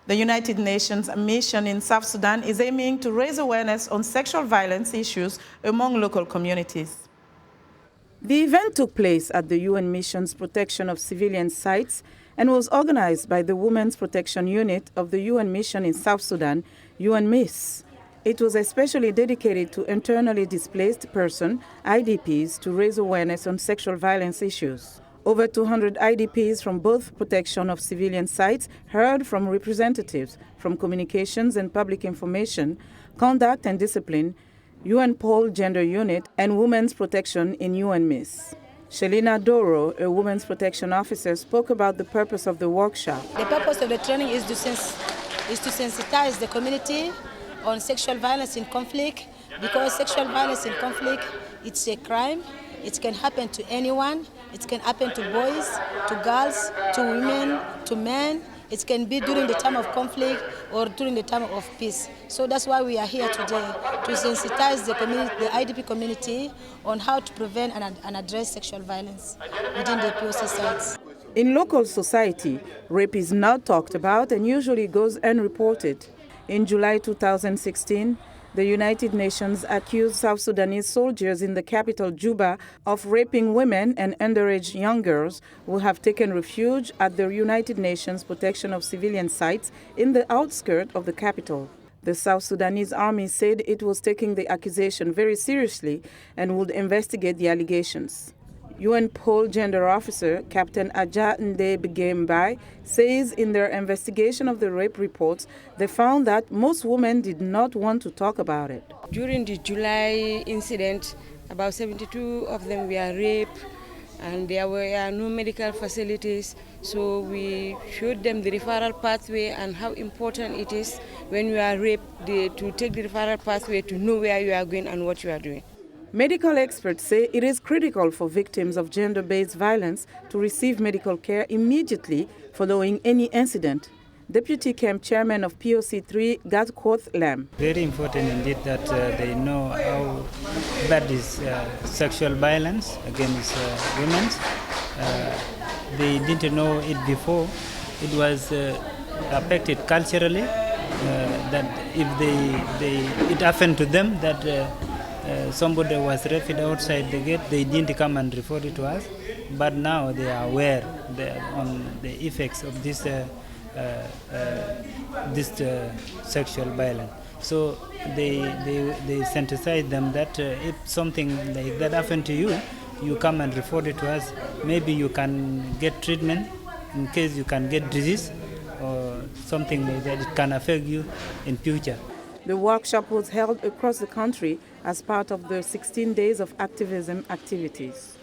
The United Nations mission in South Sudan is aiming to raise awareness on sexual violence issues among local communities. The event took place at the UN Mission's Protection of Civilian Sites and was organized by the Women's Protection Unit of the UN Mission in South Sudan, UNMISS. It was especially dedicated to internally displaced persons, IDPs, to raise awareness on sexual violence issues. Over 200 IDPs from both protection of civilian sites heard from representatives from Communications and Public Information, Conduct and Discipline, UN-POL Gender Unit, and Women's Protection in UNMISS. Shelina Doro, a Women's Protection Officer, spoke about the purpose of the workshop. The purpose of the training is to sensitize the community on sexual violence in conflict, because sexual violence in conflict, it's a crime. It can happen to anyone. It can happen to boys, to girls, to women, to men. It can be during the time of conflict or during the time of peace. So that's why we are here today, to sensitize the community, the IDP community, on how to prevent and address sexual violence within the POC sites. In local society, rape is not talked about and usually goes unreported. In July 2016, the United Nations accused South Sudanese soldiers in the capital, Juba, of raping women and underage young girls who have taken refuge at the United Nations Protection of Civilian Sites in the outskirts of the capital. The South Sudanese army said it was taking the accusation very seriously and would investigate the allegations. UN-POL Gender Officer Captain Aja Ndebegembai says in their investigation of the rape reports, they found that most women did not want to talk about it. During the July incident, about 72 of them were raped, and there were no medical facilities, so we showed them the referral pathway and how important it is when you are raped to take the referral pathway, to know where you are going and what you are doing. Medical experts say it is critical for victims of gender-based violence to receive medical care immediately following any incident. Deputy Camp Chairman of POC3, Gatkoth Lam. Very important indeed that they know how bad is sexual violence against women. They didn't know it before. It was affected culturally, that if it happened to them that somebody was raped outside the gate, they didn't come and report it to us. But now they are aware on the effects of this sexual violence. So they sensitize them that if something like that happened to you, you come and report it to us. Maybe you can get treatment in case you can get disease or something like that. It can affect you in future. The workshop was held across the country as part of the 16 days of activism activities.